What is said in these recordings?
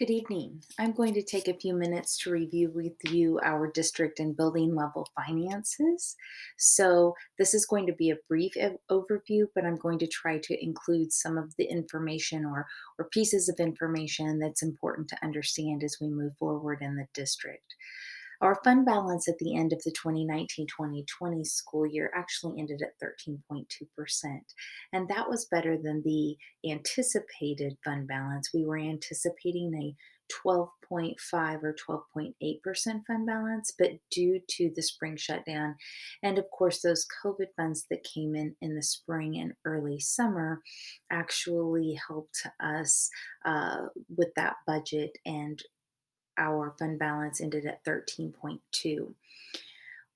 Good evening. I'm going to take a few minutes to review with you our district and building level finances. This is going to be a brief overview, but I'm going to try to include some of the information or pieces of information that's important to understand as we move forward in the district. Our fund balance at the end of the 2019-2020 school year actually ended at 13.2%. And that was better than the anticipated fund balance. We were anticipating a 12.5 or 12.8% fund balance, but due to the spring shutdown and, of course, those COVID funds that came in the spring and early summer actually helped us with that budget, and our fund balance ended at 13.2.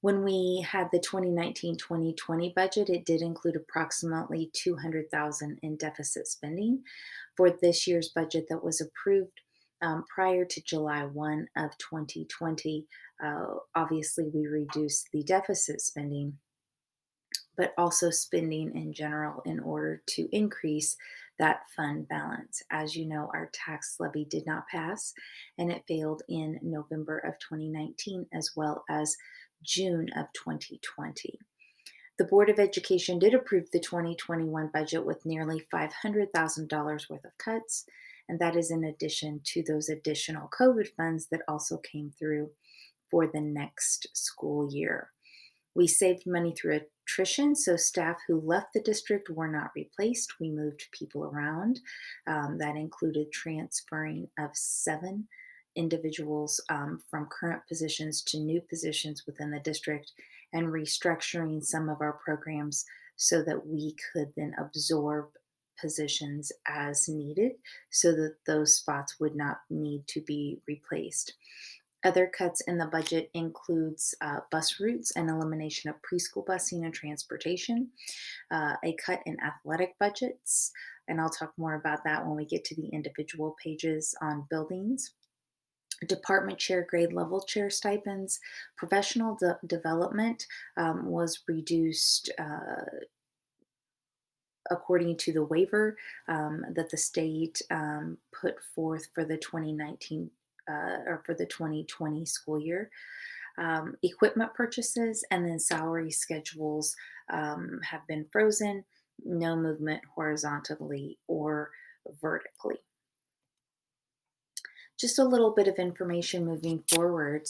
When we had the 2019-2020 budget, it did include approximately 200,000 in deficit spending. For this year's budget that was approved prior to July 1 of 2020, obviously we reduced the deficit spending, but also spending in general in order to increase that fund balance. As you know, our tax levy did not pass, and it failed in November of 2019 as well as June of 2020. The Board of Education did approve the 2021 budget with nearly $500,000 worth of cuts, and that is in addition to those additional COVID funds that also came through for the next school year. We saved money through attrition, so staff who left the district were not replaced. We moved people around. That included transferring of 7 individuals from current positions to new positions within the district and restructuring some of our programs so that we could then absorb positions as needed so that those spots would not need to be replaced. Other cuts in the budget includes bus routes and elimination of preschool busing and transportation, a cut in athletic budgets, and I'll talk more about that when we get to the individual pages on buildings. Department chair, grade level chair stipends, professional development was reduced according to the waiver that the state put forth for the 2019 or for the 2020 school year. Equipment purchases and then salary schedules have been frozen, no movement horizontally or vertically. Just a little bit of information moving forward.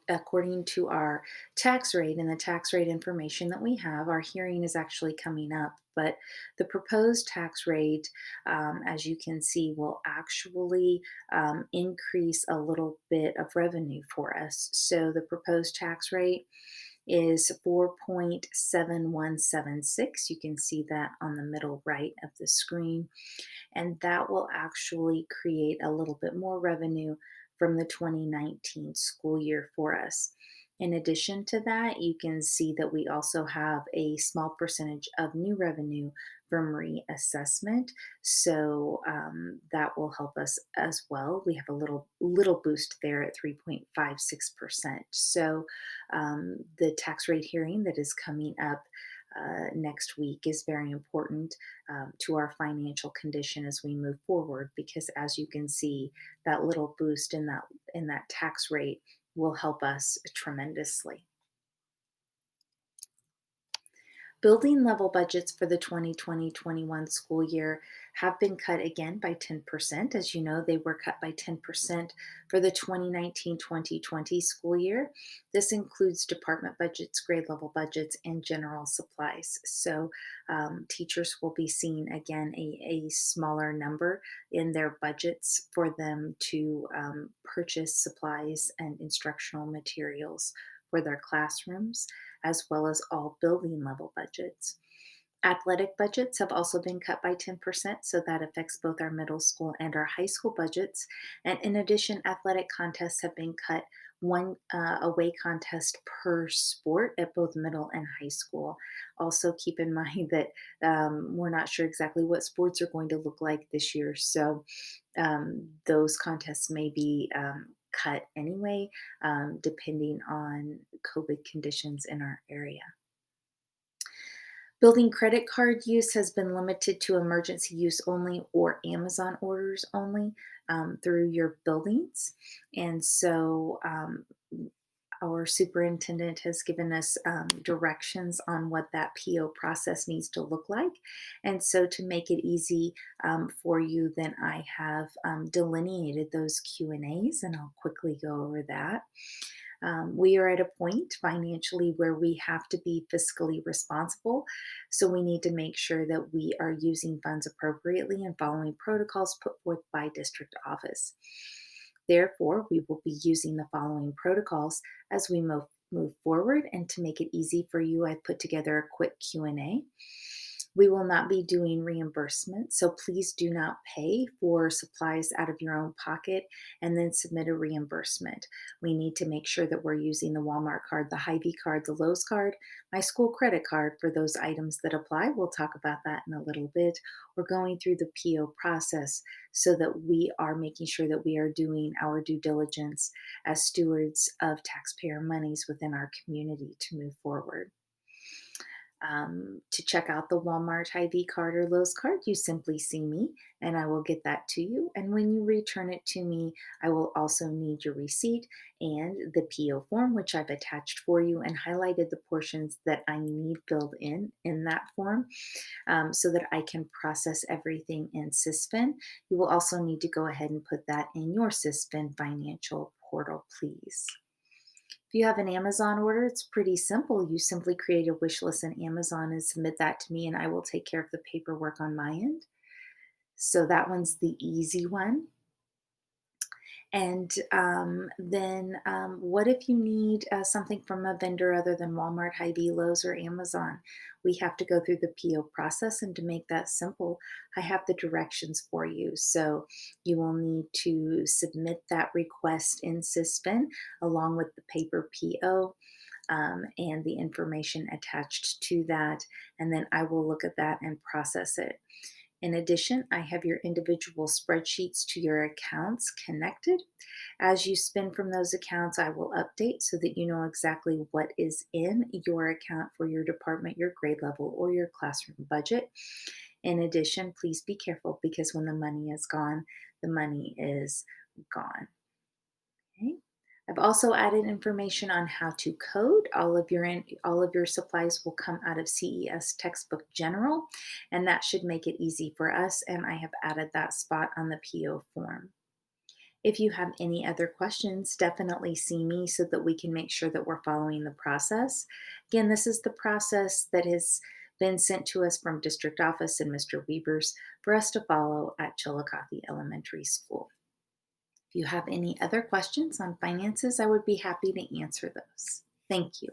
According to our tax rate and the tax rate information that we have, our hearing is actually coming up. But the proposed tax rate, as you can see, will actually increase a little bit of revenue for us. So the proposed tax rate is 4.7176. You can see that on the middle right of the screen, and that will actually create a little bit more revenue from the 2019 school year for us. In addition to that, you can see that we also have a small percentage of new revenue from reassessment, so that will help us as well. We have a little boost there at 3.56%. The tax rate hearing that is coming up next week is very important to our financial condition as we move forward, because as you can see, that little boost in that tax rate will help us tremendously. Building level budgets for the 2020-21 school year have been cut again by 10%. As you know, they were cut by 10% for the 2019-2020 school year. This includes department budgets, grade level budgets, and general supplies. Teachers will be seeing again a smaller number in their budgets for them to purchase supplies and instructional materials for their classrooms, as well as all building level budgets. Athletic budgets have also been cut by 10%, so that affects both our middle school and our high school budgets. And in addition, athletic contests have been cut, one away contest per sport at both middle and high school. Also, keep in mind that we're not sure exactly what sports are going to look like this year, so those contests may be cut anyway, depending on COVID conditions in our area. Building credit card use has been limited to emergency use only or Amazon orders only through your buildings. And so our superintendent has given us directions on what that PO process needs to look like. And so to make it easy for you, then I have delineated those Q&As, and I'll quickly go over that. We are at a point financially where we have to be fiscally responsible. So we need to make sure that we are using funds appropriately and following protocols put forth by district office. Therefore, we will be using the following protocols as we move forward. And to make it easy for you, I put together a quick Q&A. We will not be doing reimbursement, so please do not pay for supplies out of your own pocket and then submit a reimbursement. We need to make sure that we're using the Walmart card, the Hy-Vee card, the Lowe's card, my school credit card for those items that apply. We'll talk about that in a little bit. We're going through the PO process so that we are making sure that we are doing our due diligence as stewards of taxpayer monies within our community to move forward. To check out the Walmart Hy-Vee card or Lowe's card, you simply see me and I will get that to you. And when you return it to me, I will also need your receipt and the PO form, which I've attached for you and highlighted the portions that I need filled in that form so that I can process everything in SysFin. You will also need to go ahead and put that in your SysFin financial portal, please. If you have an Amazon order, it's pretty simple. You simply create a wish list in Amazon and submit that to me, and I will take care of the paperwork on my end. So that one's the easy one. And then what if you need something from a vendor other than Walmart, Hy-Vee, Lowe's, or Amazon? We have to go through the PO process. And to make that simple, I have the directions for you. So you will need to submit that request in SysFin along with the paper PO. And the information attached to that. And then I will look at that and process it. In addition, I have your individual spreadsheets to your accounts connected. As you spend from those accounts, I will update so that you know exactly what is in your account for your department, your grade level, or your classroom budget. In addition, please be careful because when the money is gone, the money is gone. Okay. I've also added information on how to code. All of your supplies will come out of CES Textbook General, and that should make it easy for us. And I have added that spot on the PO form. If you have any other questions, definitely see me so that we can make sure that we're following the process. Again, this is the process that has been sent to us from district office and Mr. Weber's for us to follow at Chillicothe Elementary School. If you have any other questions on finances, I would be happy to answer those. Thank you.